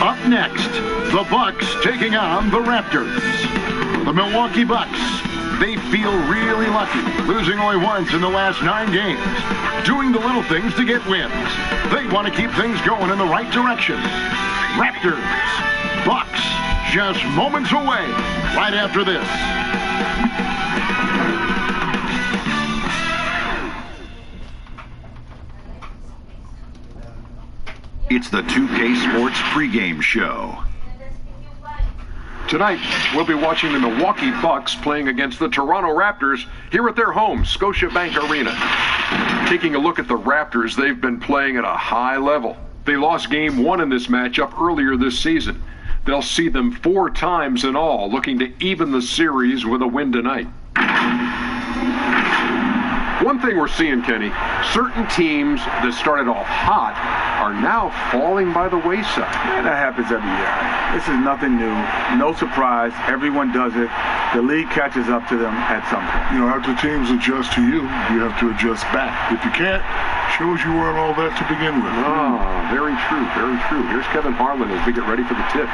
Up next, the Bucks taking on the Raptors. The Milwaukee Bucks, they feel really lucky, losing only once in the last 9 games, doing the little things to get wins. They want to keep things going in the right direction. Raptors, Bucks, just moments away, right after this. It's the 2K Sports pregame show. Tonight, we'll be watching the Milwaukee Bucks playing against the Toronto Raptors here at their home, Scotiabank Arena. Taking a look at the Raptors, they've been playing at a high level. They lost Game 1 in this matchup earlier this season. They'll see them 4 times in all, looking to even the series with a win tonight. One thing we're seeing, Kenny, certain teams that started off hot are now falling by the wayside. Yeah, that happens every year. This is nothing new. No surprise. Everyone does it. The league catches up to them at some point. You know, after teams adjust to you, you have to adjust back. If you can't, shows you weren't all that to begin with. Oh, very true, very true. Here's Kevin Harlan as we get ready for the tip.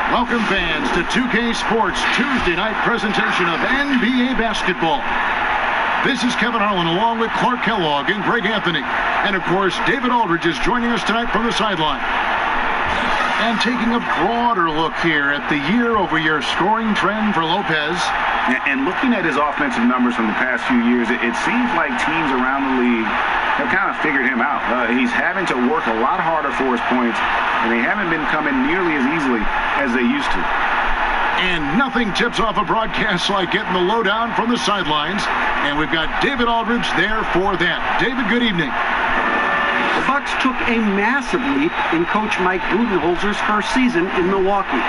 Welcome, fans, to 2K Sports Tuesday night presentation of NBA basketball. This is Kevin Harlan along with Clark Kellogg and Greg Anthony. And, of course, David Aldridge is joining us tonight from the sideline. And taking a broader look here at the year-over-year scoring trend for Lopez. And looking at his offensive numbers from the past few years, it seems like teams around the league have kind of figured him out. He's having to work a lot harder for his points, and they haven't been coming nearly as easily as they used to. And nothing tips off a broadcast like getting the lowdown from the sidelines. And we've got David Aldridge there for that. David, good evening. The Bucks took a massive leap in Coach Mike Budenholzer's first season in Milwaukee.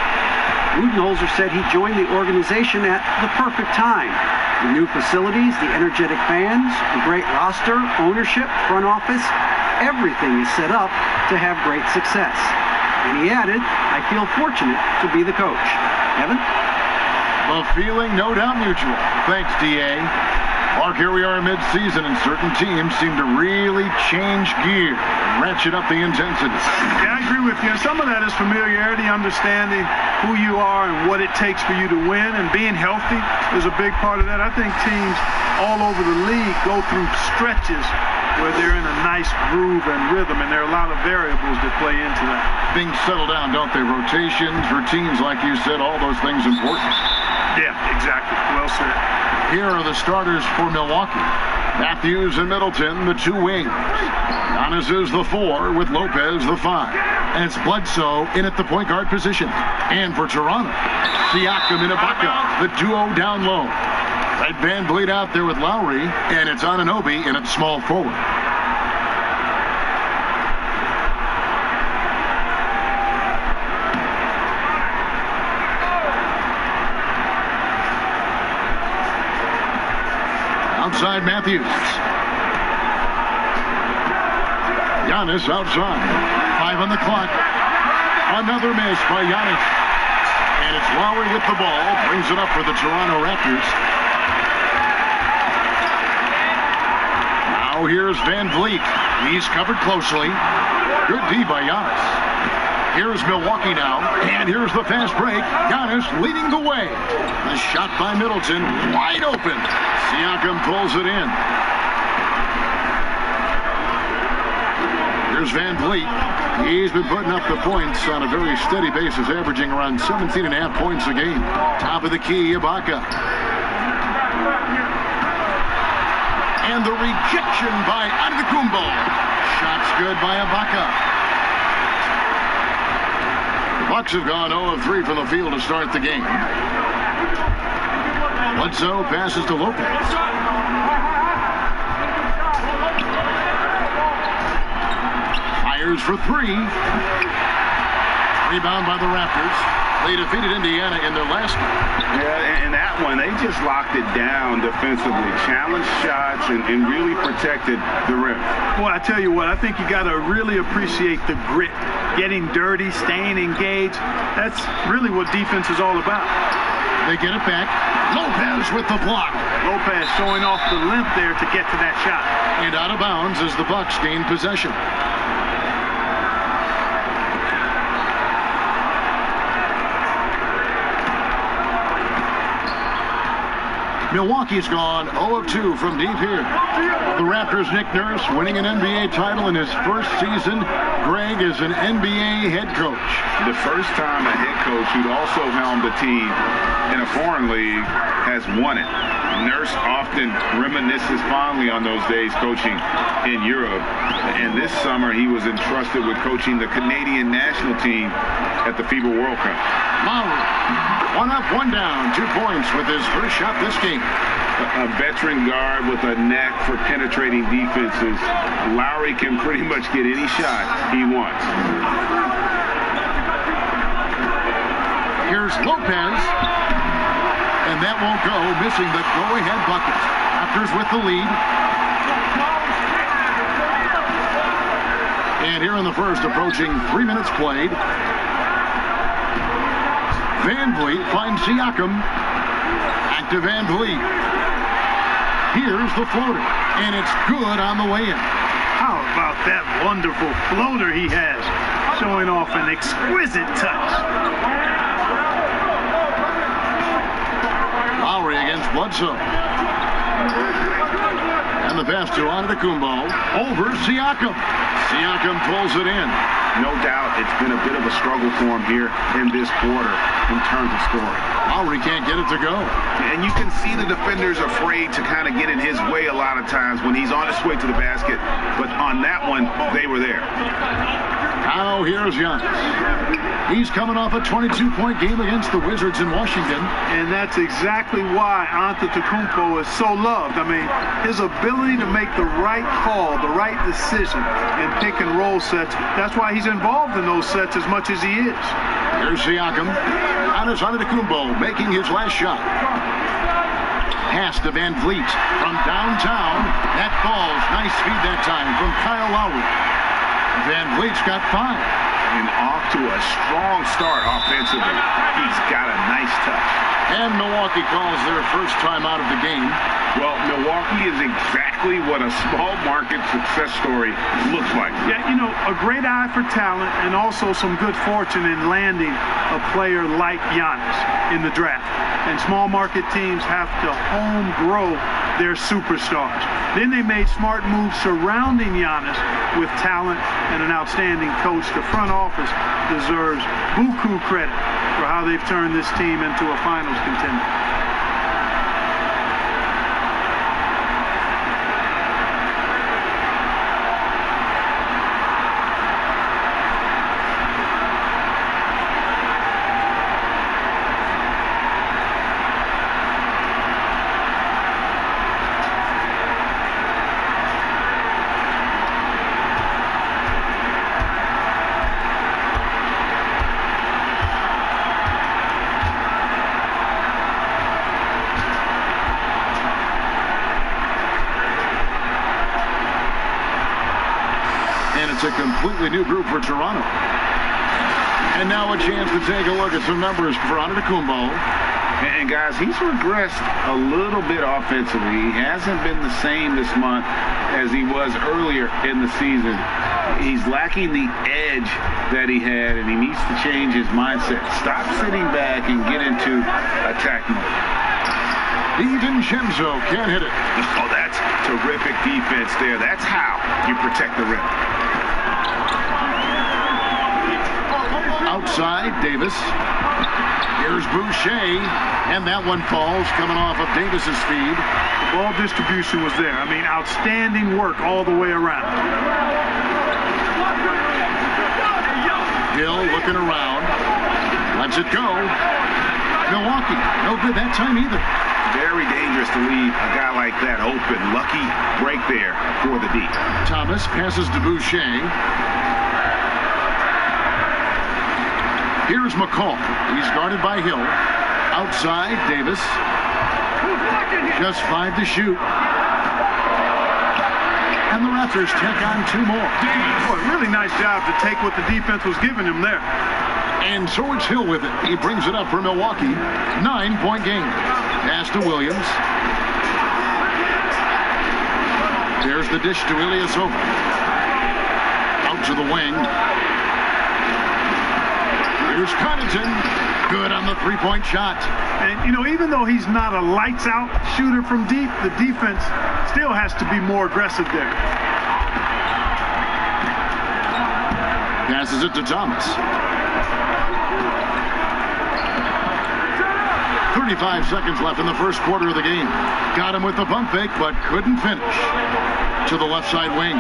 Budenholzer said he joined the organization at the perfect time. The new facilities, the energetic fans, the great roster, ownership, front office, everything is set up to have great success. And he added, I feel fortunate to be the coach. Evan? The feeling, no doubt, mutual. Thanks, D.A. Mark, here we are in mid-season, and certain teams seem to really change gear and ratchet up the intensity. Yeah, I agree with you. Some of that is familiarity, understanding who you are and what it takes for you to win, and being healthy is a big part of that. I think teams all over the league go through stretches where they're in a nice groove and rhythm, and there are a lot of variables that play into that. Things settle down, don't they? Rotations, routines, like you said, all those things important. Yeah, exactly. Well said. Here are the starters for Milwaukee. Matthews and Middleton, the 2 wings. Giannis is the 4 with Lopez the 5. And it's Bledsoe in at the point guard position. And for Toronto, Siakam and Ibaka, the duo down low. Right, Van Vliet out there with Lowry, and it's Anunoby in at small forward. Outside Matthews. Giannis outside. 5 on the clock. Another miss by Giannis. And it's Lowry with the ball. Brings it up for the Toronto Raptors. Now here's Van Vliet. He's covered closely. Good D by Giannis. Here's Milwaukee now, and here's the fast break. Giannis leading the way. A shot by Middleton, wide open. Siakam pulls it in. Here's Van Vliet. He's been putting up the points on a very steady basis, averaging around 17.5 points a game. Top of the key, Ibaka. And the rejection by Antetokounmpo. Shot's good by Ibaka. Bucks have gone 0 of 3 from the field to start the game. Bledsoe passes to Lopez. Fires for 3. Rebound by the Raptors. They defeated Indiana in their last one. Yeah, and that one, they just locked it down defensively. Challenged shots and really protected the rim. Well, I tell you what, I think you got to really appreciate the grit. Getting dirty, staying engaged. That's really what defense is all about. They get it back. Lopez with the block. Lopez showing off the limp there to get to that shot. And out of bounds as the Bucks gain possession. Milwaukee's gone 0 of 2 from deep here. The Raptors' Nick Nurse winning an NBA title in his first season. Greg is an NBA head coach. The first time a head coach who'd also helmed a team in a foreign league has won it. Nurse often reminisces fondly on those days coaching in Europe. And this summer he was entrusted with coaching the Canadian national team at the FIBA World Cup. Lowry, 1 up, 1 down, 2 points with his first shot this game. A veteran guard with a knack for penetrating defenses. Lowry can pretty much get any shot he wants. Here's Lopez. And that won't go, missing the go-ahead bucket. Raptors with the lead. And here in the first, approaching 3 minutes played. Van Vliet finds Siakam. Back to Van Vliet. Here's the floater, and it's good on the way in. How about that wonderful floater he has, showing off an exquisite touch. Lowry against Bledsoe. And the pass to Antetokounmpo over Siakam. Siakam pulls it in. No doubt it's been a bit of a struggle for him here in this quarter in terms of scoring. Lowry can't get it to go. And you can see the defenders afraid to kind of get in his way a lot of times when he's on his way to the basket. But on that one, they were there. Now here's Giannis. He's coming off a 22-point game against the Wizards in Washington. And that's exactly why Antetokounmpo is so loved. I mean, his ability to make the right call, the right decision in pick and roll sets, that's why he's involved in those sets as much as he is. Here's Siakam. Giannis Antetokounmpo making his last shot. Pass to Van Vliet from downtown. That falls. Nice speed that time from Kyle Lowry. Van Vliet's got 5. And off to a strong start offensively. He's got a nice touch. And Milwaukee calls their first time out of the game. Well, Milwaukee is exactly what a small market success story looks like. Yeah, you know, a great eye for talent and also some good fortune in landing a player like Giannis in the draft. And small market teams have to home grow their superstars. Then they made smart moves surrounding Giannis with talent and an outstanding coach. The front office deserves buku credit for how they've turned this team into a finals contender. It's a completely new group for Toronto. And now a chance to take a look at some numbers for Antetokounmpo. And guys, he's regressed a little bit offensively. He hasn't been the same this month as he was earlier in the season. He's lacking the edge that he had, and he needs to change his mindset. Stop sitting back and get into attack mode. DiVincenzo can't hit it. Oh, that's terrific defense there. That's how you protect the rim. Outside, Davis. Here's Boucher, and that one falls, coming off of Davis's speed. The ball distribution was there. I mean, outstanding work all the way around. Hill looking around. Lets it go. Milwaukee, no good that time either. Very dangerous to leave a guy like that open. Lucky break there for the D. Thomas passes to Boucher. Here's McCall. He's guarded by Hill. Outside, Davis. Just 5 to shoot. And the Raptors take on 2 more. Boy, really nice job to take what the defense was giving him there. And so it's Hill with it. He brings it up for Milwaukee. 9-point game. Pass to Williams. There's the dish to Ilyasova. Out to the wing. Here's Connaughton. Good on the three-point shot. And, you know, even though he's not a lights-out shooter from deep, the defense still has to be more aggressive there. Passes it to Thomas. 35 seconds left in the first quarter of the game. Got him with the pump fake, but couldn't finish. To the left side wing.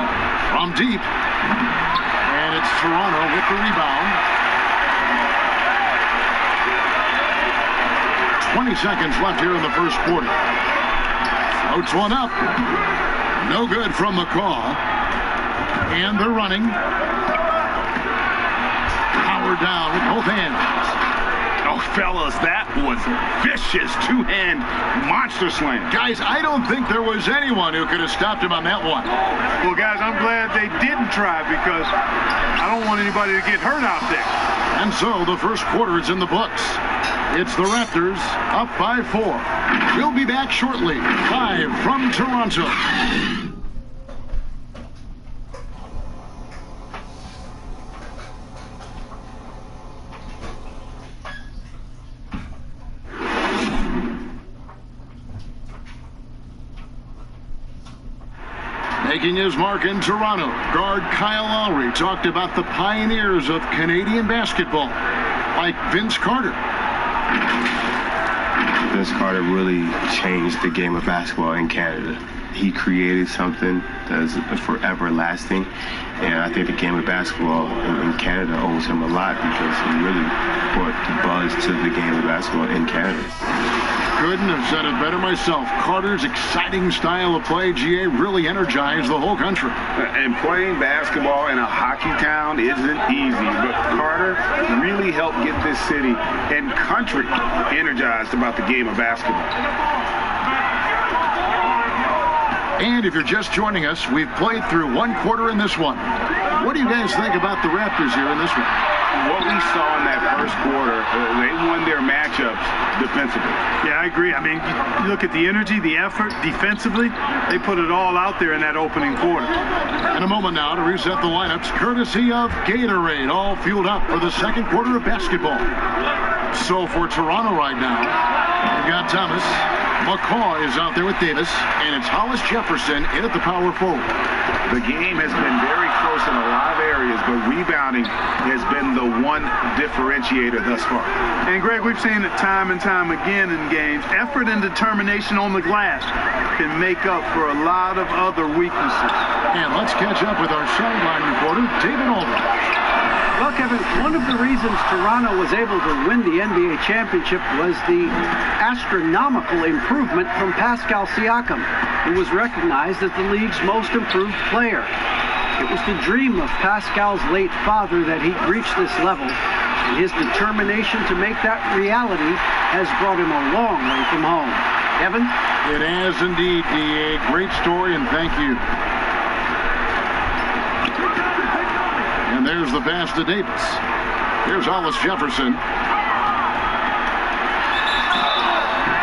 From deep. And it's Toronto with the rebound. 20 seconds left here in the first quarter. Floats one up. No good from McCaw. And they're running. Power down with both hands. Oh, fellas, that was a vicious two-hand monster slam. Guys, I don't think there was anyone who could have stopped him on that one. Well, guys, I'm glad they didn't try because I don't want anybody to get hurt out there. And so the first quarter is in the books. It's the Raptors up by 4. We'll be back shortly, live from Toronto. Making his mark in Toronto, guard Kyle Lowry talked about the pioneers of Canadian basketball, like Vince Carter. Vince Carter really changed the game of basketball in Canada. He created something that's forever lasting, and I think the game of basketball in Canada owes him a lot because he really brought the buzz to the game of basketball in Canada. Couldn't have said it better myself. Carter's exciting style of play, GA, really energized the whole country. And playing basketball in a hockey town isn't easy, but Carter really helped get this city and country energized about the game of basketball. And if you're just joining us, we've played through one quarter in this one. What do you guys think about the Raptors here in this one? What we saw in that first quarter, they won their matchups defensively. Yeah, I agree. I mean, you look at the energy, the effort defensively, they put it all out there in that opening quarter. In a moment now to reset the lineups, courtesy of Gatorade, all fueled up for the second quarter of basketball. So for Toronto right now, we've got Thomas. McCaw is out there with Davis, and it's Hollis Jefferson in at the power forward. The game has been very close in a lot of areas, but rebounding has been the one differentiator thus far. And, Greg, we've seen it time and time again in games. Effort and determination on the glass can make up for a lot of other weaknesses. And let's catch up with our sideline reporter, David Aldridge. Well, Kevin, one of the reasons Toronto was able to win the NBA championship was the astronomical improvement from Pascal Siakam, who was recognized as the league's most improved player. It was the dream of Pascal's late father that he reached this level, and his determination to make that reality has brought him a long way from home. Kevin? It has indeed, DA. Great story, and thank you. And there's the pass to Davis. Here's Hollis Jefferson.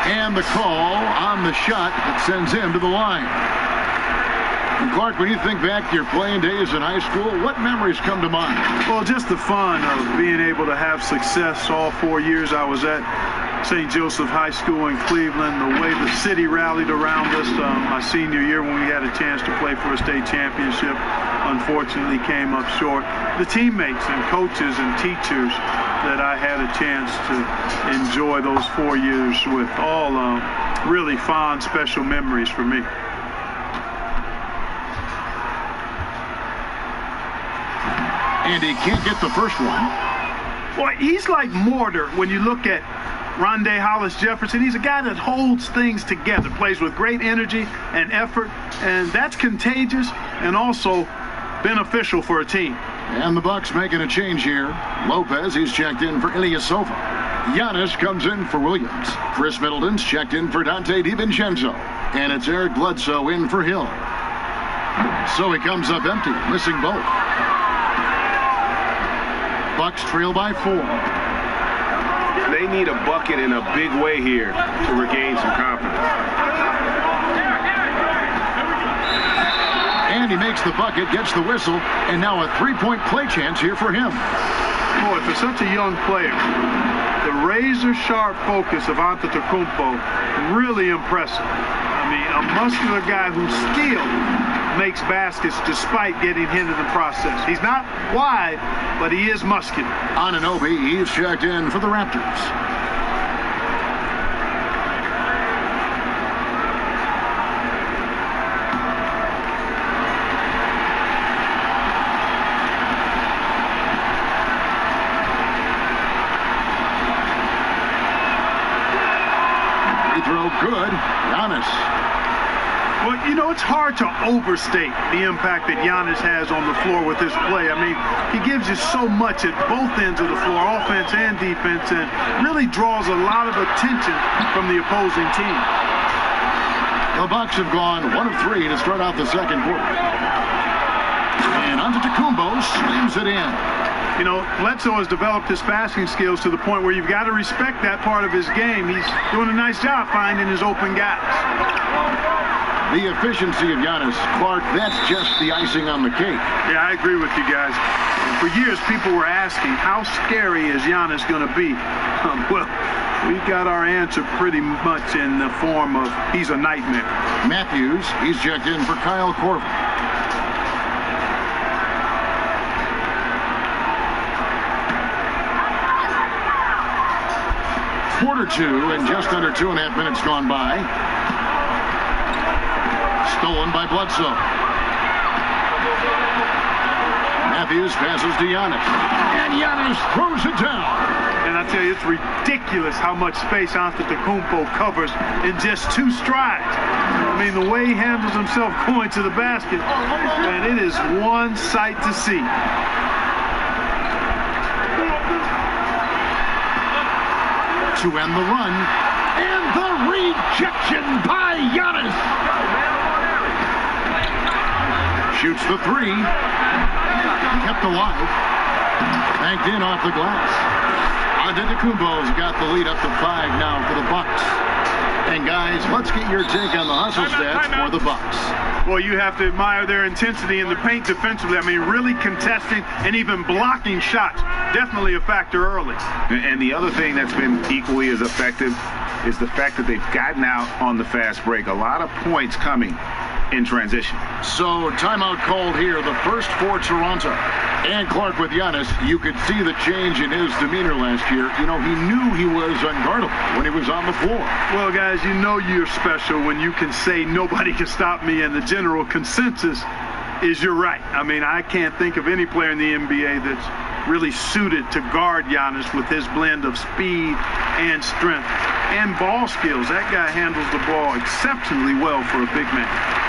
And the call on the shot that sends him to the line. And Clark, when you think back to your playing days in high school, what memories come to mind? Well, just the fun of being able to have success all 4 years I was at St. Joseph High School in Cleveland, the way the city rallied around us my senior year when we had a chance to play for a state championship. Unfortunately came up short. The teammates and coaches and teachers that I had a chance to enjoy those 4 years with, all really fond, special memories for me. And he can't get the first one. Well, he's like mortar when you look at Rondé Hollis Jefferson. He's a guy that holds things together, plays with great energy and effort, and that's contagious and also beneficial for a team. And the Bucks making a change here. Lopez, he's checked in for Ilyasova. Giannis comes in for Williams. Chris Middleton's checked in for Dante DiVincenzo. And it's Eric Bledsoe in for Hill. So he comes up empty, missing both. Bucks trail by 4. They need a bucket in a big way here to regain some confidence. And he makes the bucket, gets the whistle, and now a three-point play chance here for him. Boy, for such a young player, the razor-sharp focus of Antetokounmpo, really impressive. I mean, a muscular guy who still makes baskets despite getting hit in the process. He's not wide, but he is muscular. Anunoby, he's checked in for the Raptors. Good. Giannis. Well, you know, it's hard to overstate the impact that Giannis has on the floor with his play. I mean, he gives you so much at both ends of the floor, offense and defense, and really draws a lot of attention from the opposing team. The Bucks have gone 1 of 3 to start out the second quarter. And Antetokounmpo slams it in. You know, Bledsoe has developed his passing skills to the point where you've got to respect that part of his game. He's doing a nice job finding his open guys. The efficiency of Giannis, Clark, that's just the icing on the cake. Yeah, I agree with you guys. For years, people were asking, how scary is Giannis going to be? Well, we've got our answer pretty much in the form of he's a nightmare. Matthews, he's checked in for Kyle Korver. Quarter 2 and just under 2.5 minutes gone by. Stolen by Bledsoe. Matthews passes to Giannis. And Giannis throws it down. And I tell you, it's ridiculous how much space Antetokounmpo covers in just 2 strides. I mean, the way he handles himself going to the basket, and it is one sight to see. To end the run, and the rejection by Giannis. Shoots the 3, kept alive, banked in off the glass. Antetokounmpo's got the lead up to 5 now for the Bucks. And guys, let's get your take on the hustle stats for the Bucks. Well, you have to admire their intensity in the paint defensively. I mean, really contesting and even blocking shots. Definitely a factor early. And the other thing that's been equally as effective is the fact that they've gotten out on the fast break. A lot of points coming in transition. So, timeout called here, the first for Toronto. And Clark with Giannis, you could see the change in his demeanor last year. You know, he knew he was unguardable when he was on the floor. Well, guys, you know you're special when you can say nobody can stop me, and the general consensus is you're right. I mean, I can't think of any player in the NBA that's really suited to guard Giannis with his blend of speed and strength and ball skills. That guy handles the ball exceptionally well for a big man.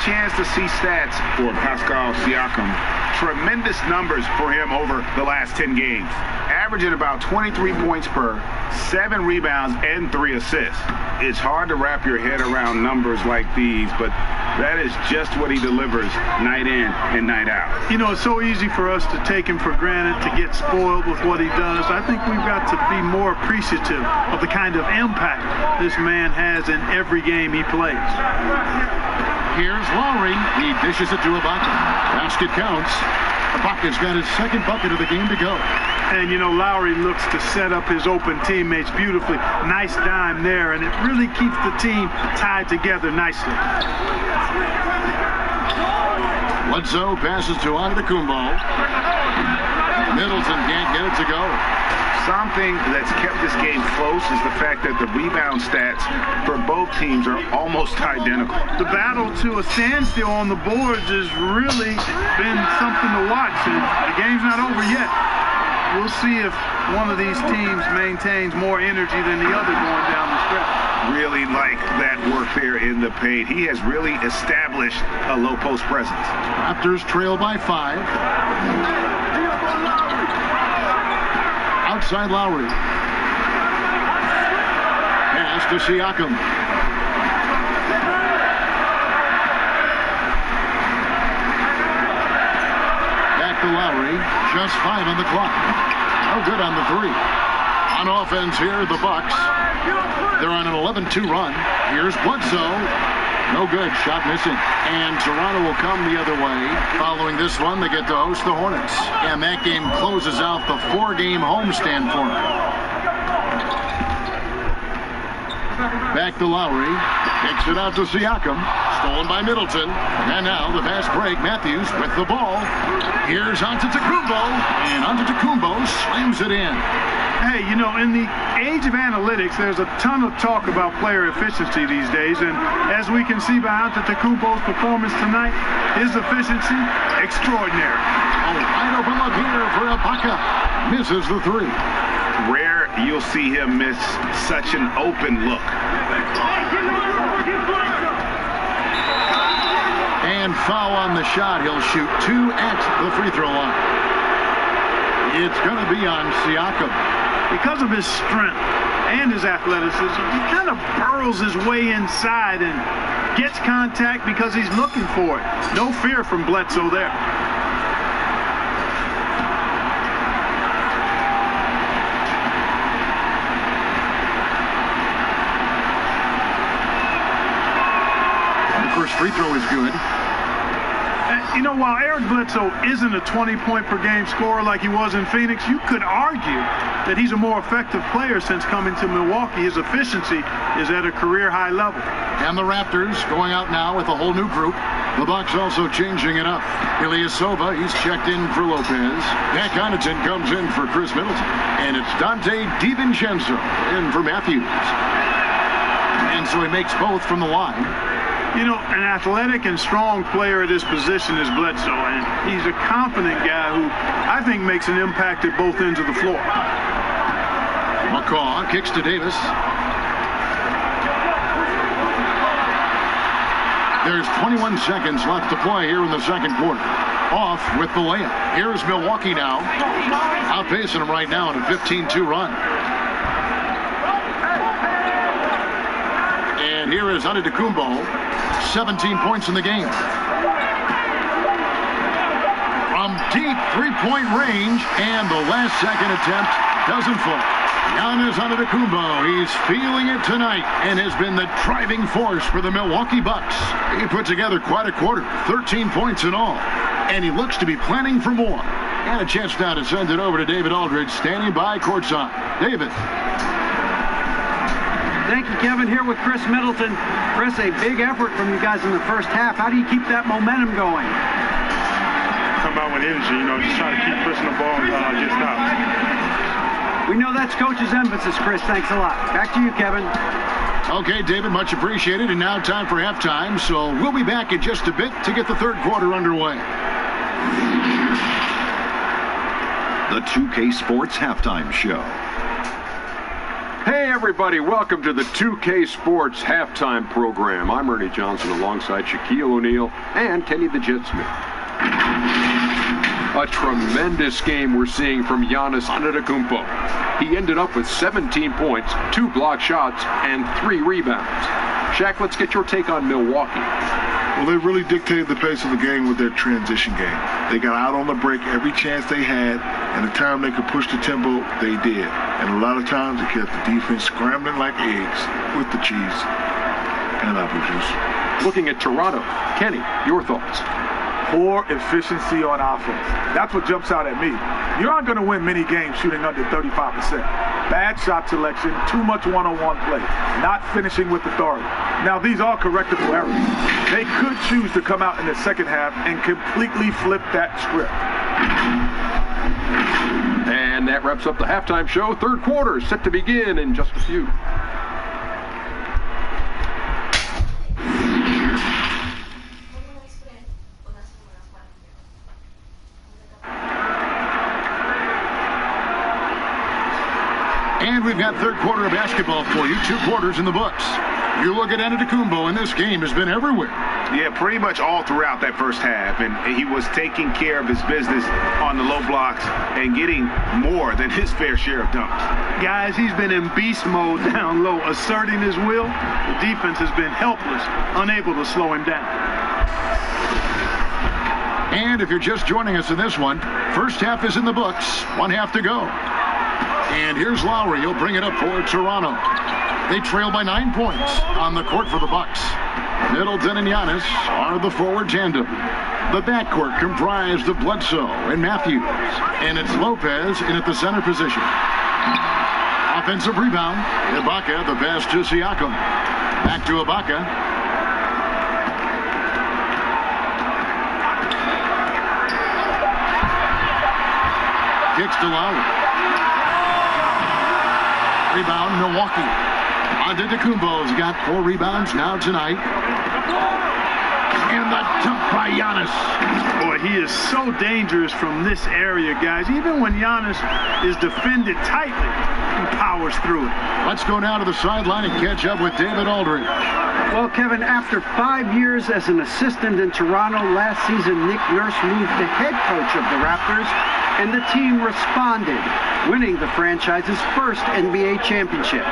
Chance to see stats for Pascal Siakam. Tremendous numbers for him over the last 10 games. Averaging about 23 points per, 7 rebounds, and 3 assists. It's hard to wrap your head around numbers like these, but that is just what he delivers night in and night out. You know, it's so easy for us to take him for granted, to get spoiled with what he does. I think we've got to be more appreciative of the kind of impact this man has in every game he plays. Here's Lowry. He dishes it to Ibaka. Basket counts. Ibaka's got his second bucket of the game to go. And, you know, Lowry looks to set up his open teammates beautifully. Nice dime there, and it really keeps the team tied together nicely. Bledsoe passes to Antetokounmpo. Middleton can't get it to go. Something that's kept this game close is the fact that the rebound stats for both teams are almost identical. The battle to a standstill on the boards has really been something to watch, and the game's not over yet. We'll see if one of these teams maintains more energy than the other going down the stretch. really like that work there in the paint. He has really established a low post presence. Raptors trail by 5. Outside Lowry. Pass to Siakam. Back to Lowry. Just 5 on the clock. No good on the 3. On offense here, the Bucks. They're on an 11-2 run. Here's Bledsoe. No good. Shot missing. And Toronto will come the other way. Following this one, they get to host the Hornets. And that game closes out the 4-game homestand for them. Back to Lowry. Kicks it out to Siakam. Stolen by Middleton. And now the fast break. Matthews with the ball. Here's Antetokounmpo. And Antetokounmpo slams it in. Hey, you know, in the age of analytics, there's a ton of talk about player efficiency these days. And as we can see by Antetokounmpo's performance tonight, his efficiency, extraordinary. Oh, wide open look here for Ibaka. Misses the 3. Rare you'll see him miss such an open look. And foul on the shot. He'll shoot 2 at the free throw line. It's going to be on Siakam. Because of his strength and his athleticism, he kind of burrows his way inside and gets contact because he's looking for it. No fear from Bledsoe there. First free throw is good. You know, while Eric Bledsoe isn't a 20-point-per-game scorer like he was in Phoenix, you could argue that he's a more effective player since coming to Milwaukee. His efficiency is at a career-high level. And the Raptors going out now with a whole new group. The Bucks also changing it up. Ilyasova, he's checked in for Lopez. Pat Connaughton comes in for Chris Middleton. And it's Dante DiVincenzo in for Matthews. And so he makes both from the line. You know, an athletic and strong player at his position is Bledsoe, and he's a confident guy who I think makes an impact at both ends of the floor. McCaw kicks to Davis. There's 21 seconds left to play here in the second quarter. Off with the layup. Here's Milwaukee now. Outpacing them right now in a 15-2 run. And here is Antetokounmpo. 17 points in the game. From deep three-point range, and the last second attempt doesn't fall. Giannis Antetokounmpo, he's feeling it tonight and has been the driving force for the Milwaukee Bucks. He put together quite a quarter, 13 points in all, and he looks to be planning for more. And a chance now to send it over to David Aldridge, standing by courtside. David. Thank you, Kevin. Here with Chris Middleton. Chris, a big effort from you guys in the first half. How do you keep that momentum going? Come out with energy, you know, just trying to keep pushing the ball, get stops. We know that's Coach's emphasis, Chris. Thanks a lot. Back to you, Kevin. Okay, David, much appreciated. And now time for halftime. So we'll be back in just a bit to get the third quarter underway. The 2K Sports Halftime Show. Hey everybody, welcome to the 2K Sports Halftime Program. I'm Ernie Johnson alongside Shaquille O'Neal and Kenny the Jet Smith. A tremendous game we're seeing from Giannis Antetokounmpo. He ended up with 17 points, 2 blocked shots, and 3 rebounds. Shaq, let's get your take on Milwaukee. Well, they really dictated the pace of the game with their transition game. They got out on the break every chance they had, and the time they could push the tempo, they did. And a lot of times it kept the defense scrambling like eggs with the cheese and apple juice. Looking at Toronto, Kenny, your thoughts? Poor efficiency on offense. That's what jumps out at me. You aren't going to win many games shooting under 35%. Bad shot selection, too much one-on-one play, not finishing with authority. Now, these are correctable errors. They could choose to come out in the second half and completely flip that script. And that wraps up the halftime show. Third quarter set to begin in just a few. And we've got third quarter of basketball for you. 2 quarters in the books. You look at Antetokounmpo, and this game has been everywhere. Yeah, pretty much all throughout that first half. And he was taking care of his business on the low blocks and getting more than his fair share of dunks. Guys, he's been in beast mode down low, asserting his will. The defense has been helpless, unable to slow him down. And if you're just joining us in this one, first half is in the books. 1 half to go. And here's Lowry. He'll bring it up for Toronto. They trail by 9 points on the court for the Bucks. Middleton and Giannis are the forward tandem. The backcourt comprised of Bledsoe and Matthews. And it's Lopez in at the center position. Offensive rebound. Ibaka, the pass to Siakam. Back to Ibaka. Kicks to Lowry. Rebound, Milwaukee. Antetokounmpo's got 4 rebounds now tonight. And the dunk by Giannis. Boy, he is so dangerous from this area, guys. Even when Giannis is defended tightly, he powers through it. Let's go down to the sideline and catch up with David Aldridge. Well, Kevin, after 5 years as an assistant in Toronto, last season Nick Nurse moved to head coach of the Raptors, and the team responded, winning the franchise's first NBA championship.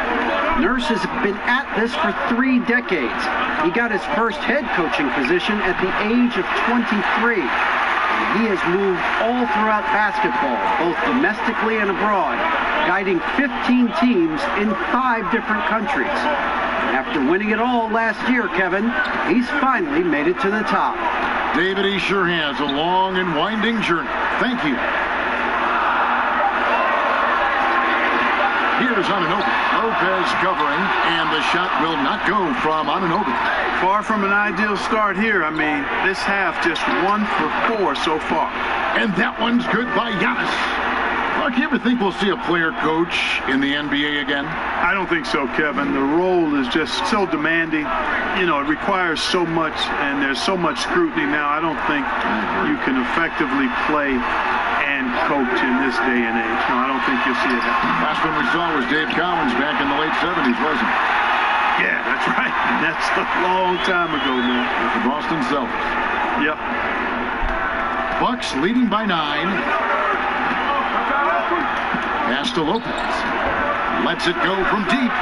Nurse has been at this for 3 decades. He got his first head coaching position at the age of 23. He has moved all throughout basketball, both domestically and abroad, guiding 15 teams in 5 different countries. After winning it all last year, Kevin, he's finally made it to the top. David, he sure has a long and winding journey. Thank you. Here's Anunoby. Lopez covering, and the shot will not go from Anunoby. Far from an ideal start here. I mean, this half just 1 for 4 so far. And that one's good by Giannis. Mark, you ever think we'll see a player coach in the NBA again? I don't think so, Kevin. The role is just so demanding. You know, it requires so much, and there's so much scrutiny now. I don't think you can effectively play and coach in this day and age. No, I don't think you'll see it happen. Last one we saw was Dave Collins back in the late 70s, wasn't it? Yeah, that's right. That's a long time ago, man. With the Boston Celtics. Yep. Bucks leading by 9. Pass to Lopez. Lets it go from deep.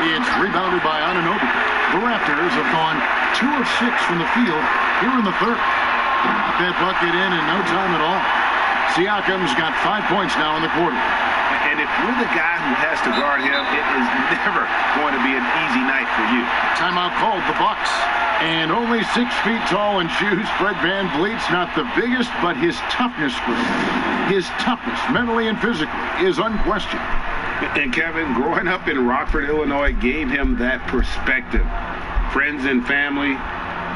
It's rebounded by Anunoby. The Raptors have gone 2 of 6 from the field here in the third. Got that bucket in no time at all. Siakam's got 5 points now in the quarter. And if you're the guy who has to guard him, it is never going to be an easy night for you. Timeout called the Bucks. And only 6 feet tall and shoes. Fred VanVleet's not the biggest, but his toughness, mentally and physically, is unquestioned. And Kevin, growing up in Rockford, Illinois, gave him that perspective. Friends and family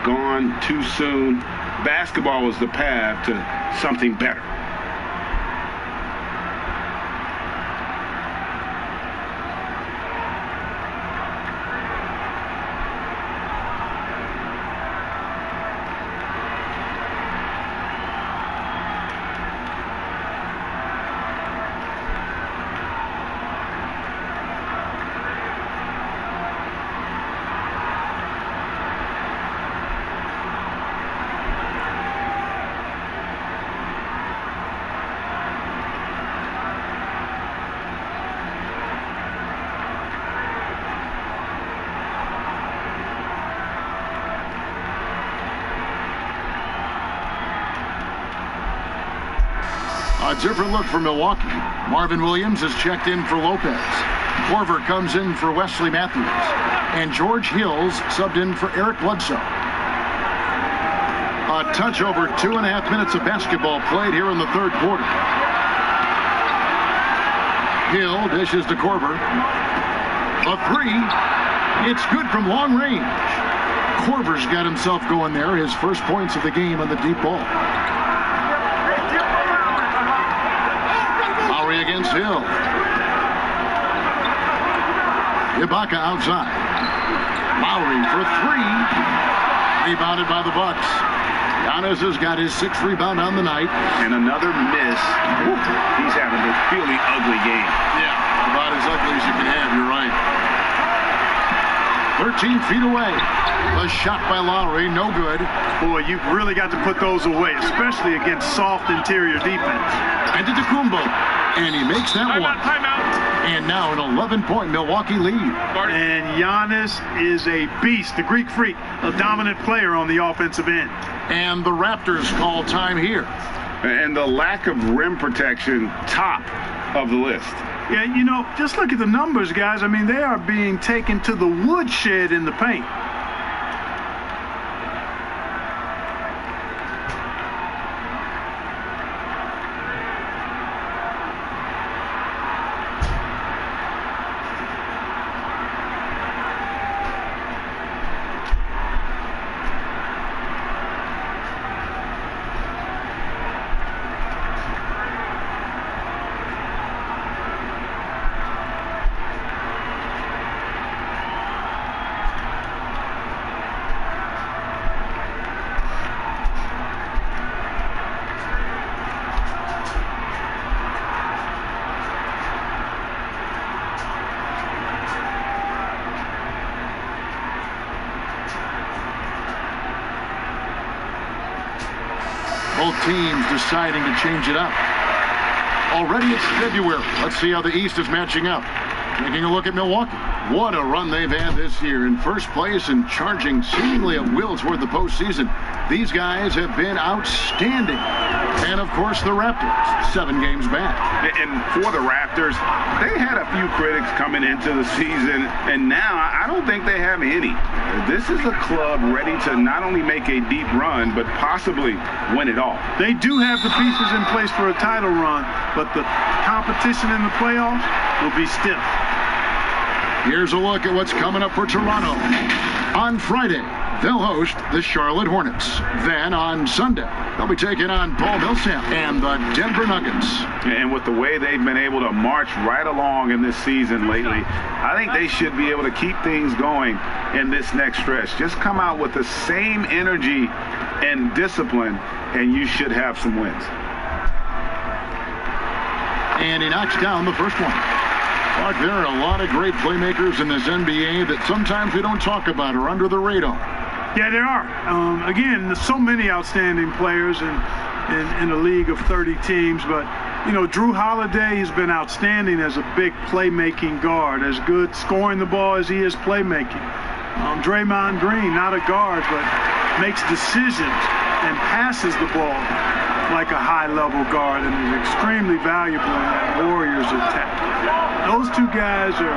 gone too soon. Basketball was the path to something better. A different look for Milwaukee. Marvin Williams has checked in for Lopez. Korver comes in for Wesley Matthews. And George Hills subbed in for Eric Bledsoe. A touch over 2.5 minutes of basketball played here in the third quarter. Hill dishes to Korver. A 3. It's good from long range. Korver's got himself going there. His first points of the game on the deep ball. Against Hill. Ibaka outside. Lowry for 3. Rebounded by the Bucks. Giannis has got his 6th rebound on the night. And another miss. He's having a really ugly game. Yeah, about as ugly as you can have. You're right. 13 feet away. A shot by Lowry, no good. Boy, you've really got to put those away, especially against soft interior defense. Antetokounmpo, and he makes that one. And now an 11-point Milwaukee lead. And Giannis is a beast, the Greek freak, a dominant player on the offensive end. And the Raptors call time here. And the lack of rim protection, top of the list. Yeah, you know, just look at the numbers, guys. I mean, they are being taken to the woodshed in the paint. Both teams deciding to change it up. Already it's February. Let's see how the East is matching up. Taking a look at Milwaukee. What a run they've had this year. In first place and charging seemingly at will toward the postseason. These guys have been outstanding. And, of course, the Raptors, 7 games back. And for the Raptors, they had a few critics coming into the season, and now I don't think they have any. This is a club ready to not only make a deep run, but possibly win it all. They do have the pieces in place for a title run, but the competition in the playoffs will be stiff. Here's a look at what's coming up for Toronto. On Friday, they'll host the Charlotte Hornets. Then on Sunday, they'll be taking on Paul Millsap and the Denver Nuggets. And with the way they've been able to march right along in this season lately, I think they should be able to keep things going in this next stretch. Just come out with the same energy and discipline, and you should have some wins. And he knocks down the first one. Mark, there are a lot of great playmakers in this NBA that sometimes we don't talk about or under the radar. Yeah, there are. Again, there's so many outstanding players in a league of 30 teams, but, you know, Drew Holiday has been outstanding as a big playmaking guard, as good scoring the ball as he is playmaking. Draymond Green, not a guard, but makes decisions and passes the ball like a high-level guard and is extremely valuable in that Warriors attack. Those two guys are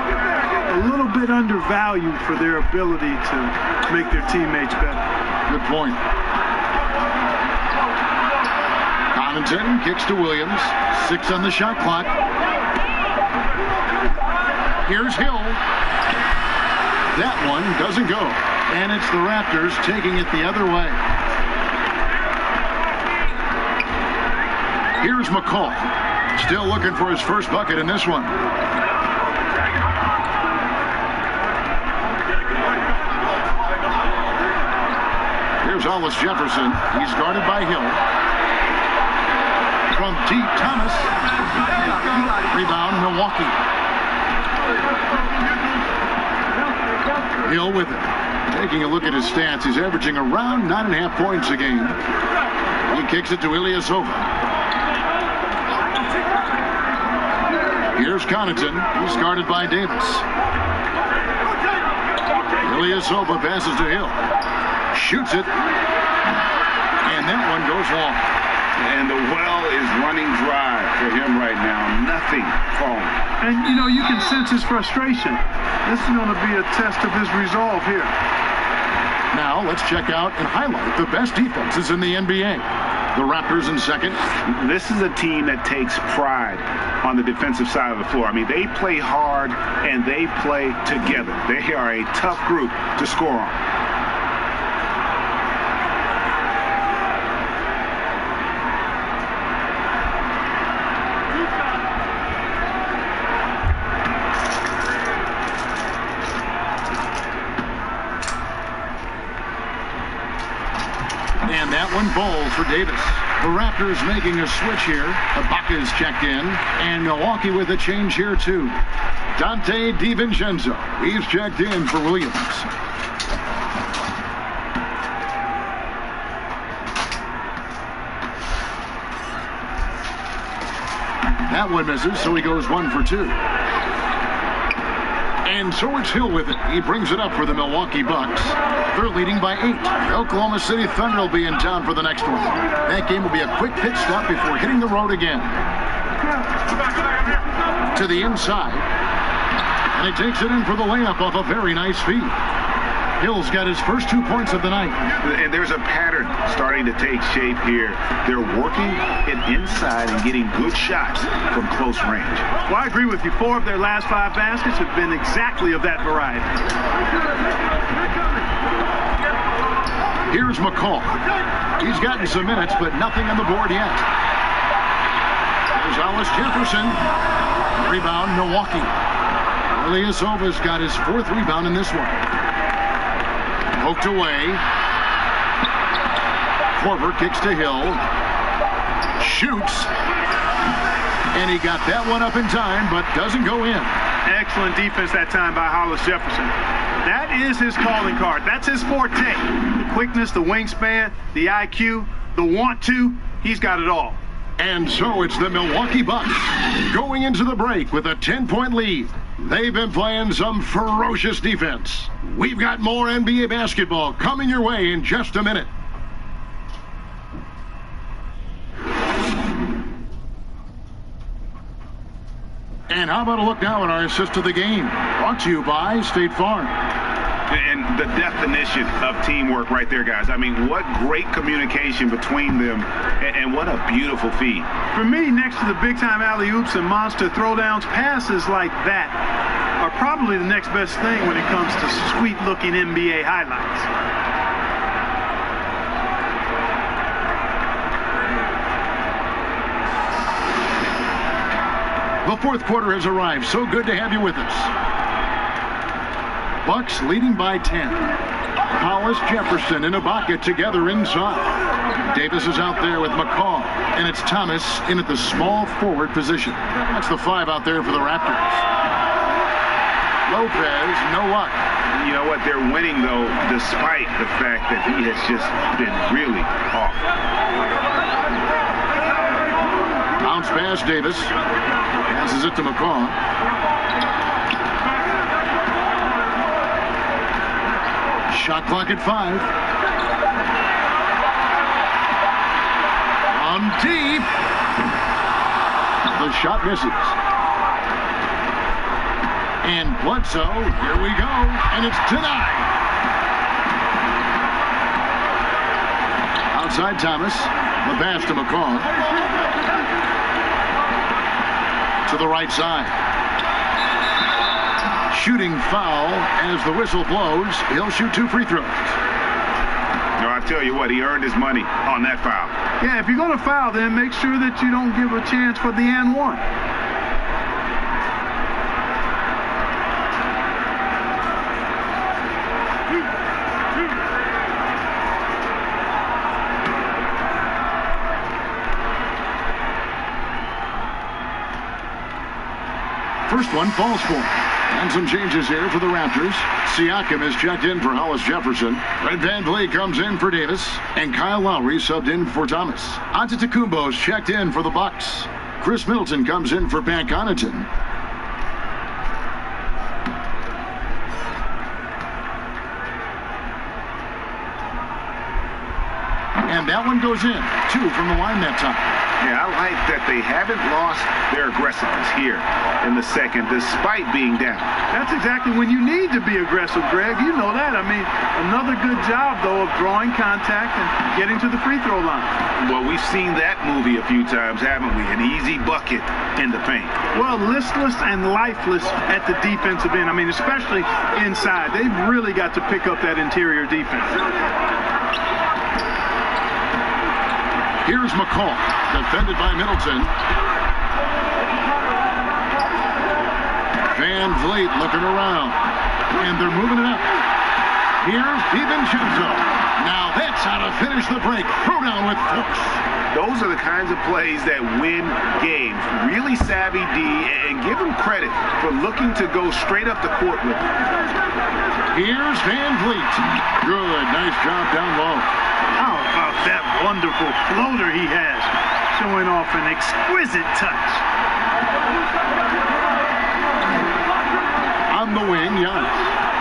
a little bit undervalued for their ability to make their teammates better. Good point. Connaughton kicks to Williams. 6 on the shot clock. Here's Hill. That one doesn't go. And it's the Raptors taking it the other way. Here's McCall. Still looking for his first bucket in this one. Here's Hollis Jefferson. He's guarded by Hill. From deep, Thomas. Rebound, Milwaukee. Hill with it. Taking a look at his stats, he's averaging around 9.5 points a game. He kicks it to Ilyasova. Here's Connaughton. He's guarded by Davis. Ilyasova passes to Hill. Shoots it. And that one goes long. And the well is running dry for him right now. Nothing falling. And, you know, you can sense his frustration. This is going to be a test of his resolve here. Now, let's check out and highlight the best defenses in the NBA. The Raptors in second. This is a team that takes pride on the defensive side of the floor. I mean, they play hard and they play together. They are a tough group to score on. And that one for Davis. The Raptors making a switch here. Ibaka's checked in. And Milwaukee with a change here, too. Dante DiVincenzo. He's checked in for Williams. That one misses, so he goes 1 for 2. And so it's Hill with it. He brings it up for the Milwaukee Bucks. They're leading by 8. Oklahoma City Thunder will be in town for the next one. That game will be a quick pit stop before hitting the road again. To the inside. And he takes it in for the layup off a very nice feed. Hill's got his first 2 points of the night. And there's a pattern starting to take shape here. They're working it inside and getting good shots from close range. Well, I agree with you. 4 of their last 5 baskets have been exactly of that variety. Here's McCall. He's gotten some minutes, but nothing on the board yet. There's Hollis Jefferson. Rebound, Milwaukee. Ilyasova's got his 4th rebound in this one. Poked away. Korver kicks to Hill. Shoots. And he got that one up in time, but doesn't go in. Excellent defense that time by Hollis Jefferson. That is his calling card. That's his forte. The quickness, the wingspan, the IQ, the want to. He's got it all. And so it's the Milwaukee Bucks going into the break with a 10-point lead. They've been playing some ferocious defense. We've got more NBA basketball coming your way in just a minute. And how about a look now at our assist to the game? Brought to you by State Farm. And the definition of teamwork right there, guys. I mean, what great communication between them, and what a beautiful feed. For me, next to the big-time alley-oops and monster throwdowns, passes like that are probably the next best thing when it comes to sweet-looking NBA highlights. The 4th quarter has arrived. So good to have you with us. Bucks leading by 10. Hollis, Jefferson, and Ibaka together inside. Davis is out there with McCall, and it's Thomas in at the small forward position. That's the 5 out there for the Raptors. Lopez, no luck. You know what? They're winning, though, despite the fact that he has just been really off. Bounce pass, Davis. Passes it to McCall. Shot clock at 5. On deep. The shot misses. And Bledsoe, here we go, and it's denied. Outside Thomas. The pass to McCall. To the right side. Shooting foul as the whistle blows. He'll shoot 2 free throws. No, I tell you what, he earned his money on that foul. Yeah, if you're going to foul, then make sure that you don't give a chance for the and one. First one falls for him. And some changes here for the Raptors. Siakam is checked in for Hollis Jefferson. Red Van Vliet comes in for Davis. And Kyle Lowry subbed in for Thomas. Antetokounmpo's checked in for the Bucks. Chris Middleton comes in for Pat Connaughton. And that one goes in. 2 from the line that time. Yeah, I like that they haven't lost their aggressiveness here in the second, despite being down. That's exactly when you need to be aggressive, Greg. You know that. I mean, another good job, though, of drawing contact and getting to the free throw line. Well, we've seen that movie a few times, haven't we? An easy bucket in the paint. Well, listless and lifeless at the defensive end. I mean, especially inside. They've really got to pick up that interior defense. Here's McCall, defended by Middleton. Van Vliet looking around, and they're moving it up. Here's DiVincenzo. Now that's how to finish the break. Throw down with force. Those are the kinds of plays that win games. Really savvy D, and give him credit for looking to go straight up the court with it. Here's Van Vliet. Good, nice job down low. How about that wonderful floater he has, showing off an exquisite touch. On the wing, Giannis.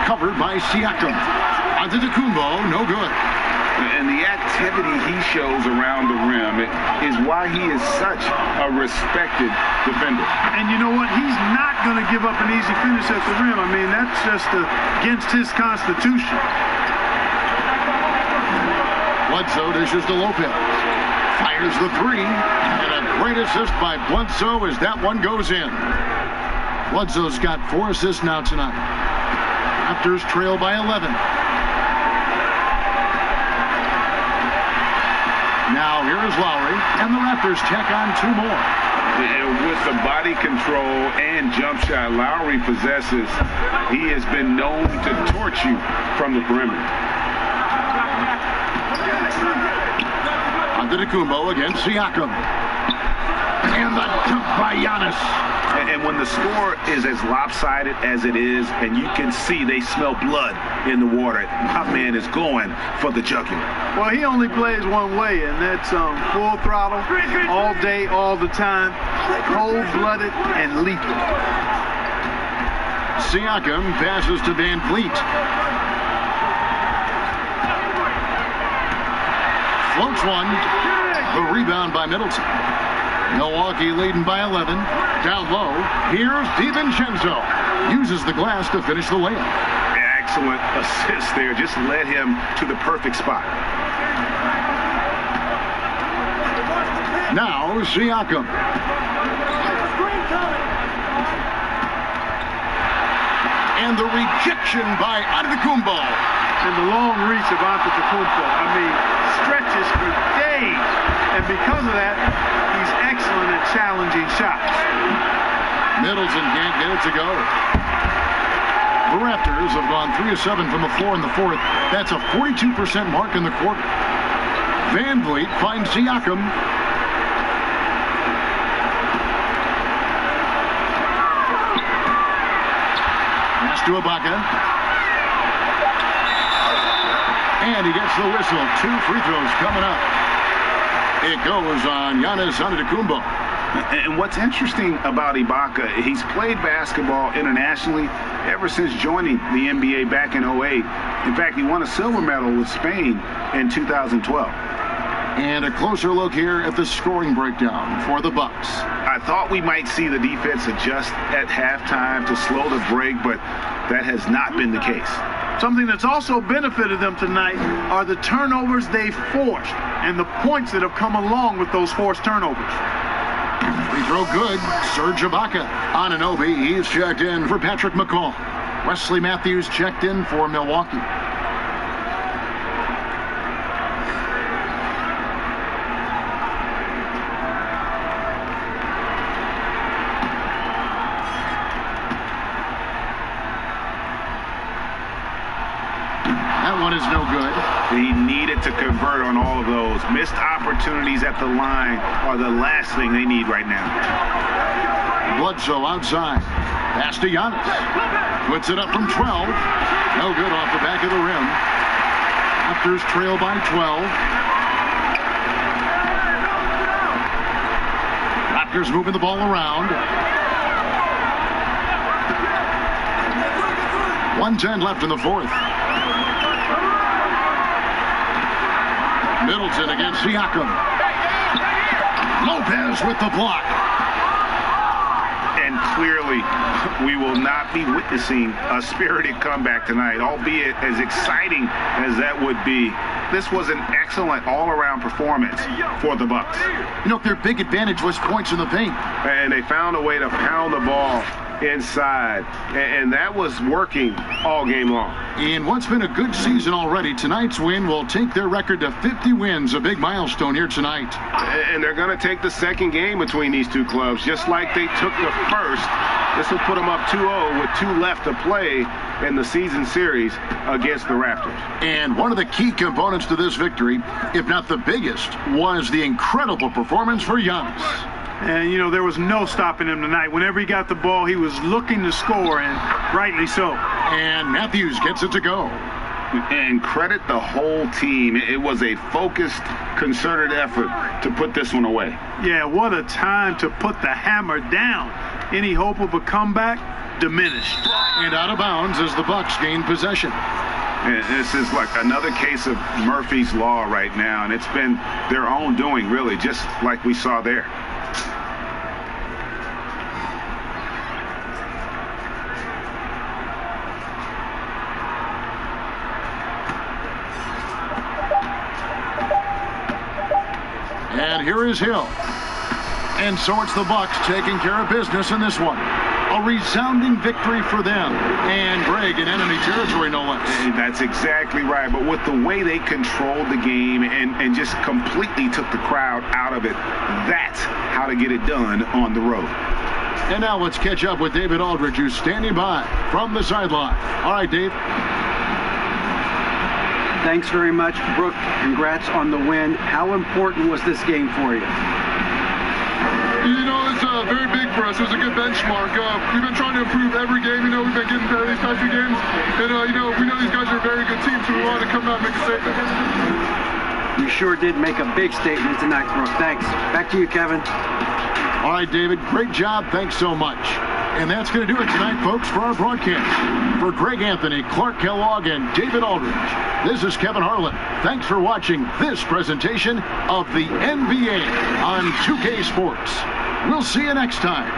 Covered by Siakam. Antetokounmpo, no good. And the activity he shows around the rim is why he is such a respected defender. And you know what? He's not going to give up an easy finish at the rim. I mean, that's just against his constitution. Bledsoe dishes to Lopez. Fires the three. And a great assist by Bledsoe as that one goes in. Bledsoe's got 4 assists now tonight. Raptors trail by 11. Now here is Lowry, and the Raptors tack on 2 more. With the body control and jump shot Lowry possesses, he has been known to torch you from the perimeter. Antetokounmpo against Siakam. And the dunk by Giannis. And when the score is as lopsided as it is, and you can see they smell blood in the water, my man is going for the jugular. Well, he only plays one way, and that's full throttle, all day, all the time, cold-blooded and lethal. Siakam passes to Van Vliet. Floats one. The rebound by Middleton. Milwaukee leading by 11. Down low, here's DiVincenzo. Uses the glass to finish the layup. Excellent assist there. Just led him to the perfect spot. Now Siakam. And the rejection by Antetokounmpo. And the long reach of Antetokounmpo. I mean, stretches for days. And because of that, he's excellent at challenging shots. Middleton can't get it to go. The Raptors have gone 3 of 7 from the floor in the 4th. That's a 42% mark in the quarter. Van Vliet finds Siakam. Pass to Ibaka. And he gets the whistle. 2 free throws coming up. It goes on Giannis Antetokounmpo. And what's interesting about Ibaka, he's played basketball internationally ever since joining the NBA back in 2008. In fact, he won a silver medal with Spain in 2012. And a closer look here at the scoring breakdown for the Bucks. I thought we might see the defense adjust at halftime to slow the break, but that has not been the case. Something that's also benefited them tonight are the turnovers they've forced and the points that have come along with those forced turnovers. Free throw good. Serge Ibaka. Anunoby, he's checked in for Patrick McCall. Wesley Matthews checked in for Milwaukee. That one is no good. He needed to convert on all of those. Missed opportunities at the line are the last thing they need right now. Bledsoe outside. Pass to Giannis. Puts it up from 12. No good off the back of the rim. Raptors trail by 12. Raptors moving the ball around. 1:10 left in the 4th. Middleton against Siakam. Lopez with the block. And clearly, we will not be witnessing a spirited comeback tonight, albeit as exciting as that would be. This was an excellent all-around performance for the Bucks. You know, their big advantage was points in the paint. And they found a way to pound the ball inside, and that was working all game long. In what's been a good season already, tonight's win will take their record to 50 wins, a big milestone here tonight. And they're going to take the second game between these two clubs, just like they took the first. This will put them up 2-0 with 2 left to play in the season series against the Raptors. And one of the key components to this victory, if not the biggest, was the incredible performance for Giannis. And, you know, there was no stopping him tonight. Whenever he got the ball, he was looking to score, and rightly so. And Matthews gets it to go. And credit the whole team. It was a focused, concerted effort to put this one away. Yeah, what a time to put the hammer down. Any hope of a comeback? Diminished. And out of bounds as the Bucks gain possession. And this is like another case of Murphy's Law right now, and it's been their own doing, really, just like we saw there. And here is Hill. And so it's the Bucks taking care of business in this one. A resounding victory for them. And Greg in enemy territory, no less. That's exactly right. But with the way they controlled the game and just completely took the crowd out of it, that's how to get it done on the road. And now let's catch up with David Aldridge, who's standing by from the sideline. All right, Dave. Thanks very much, Brooke. Congrats on the win. How important was this game for you? You know, it's very big for us. It was a good benchmark. We've been trying to improve every game. You know, we've been getting better these past few games. And, you know, we know these guys are a very good team, so we wanted to come out and make a statement. You sure did make a big statement tonight, Brooke. Thanks. Back to you, Kevin. All right, David. Great job. Thanks so much. And that's going to do it tonight, folks, for our broadcast. For Greg Anthony, Clark Kellogg, and David Aldridge, this is Kevin Harlan. Thanks for watching this presentation of the NBA on 2K Sports. We'll see you next time.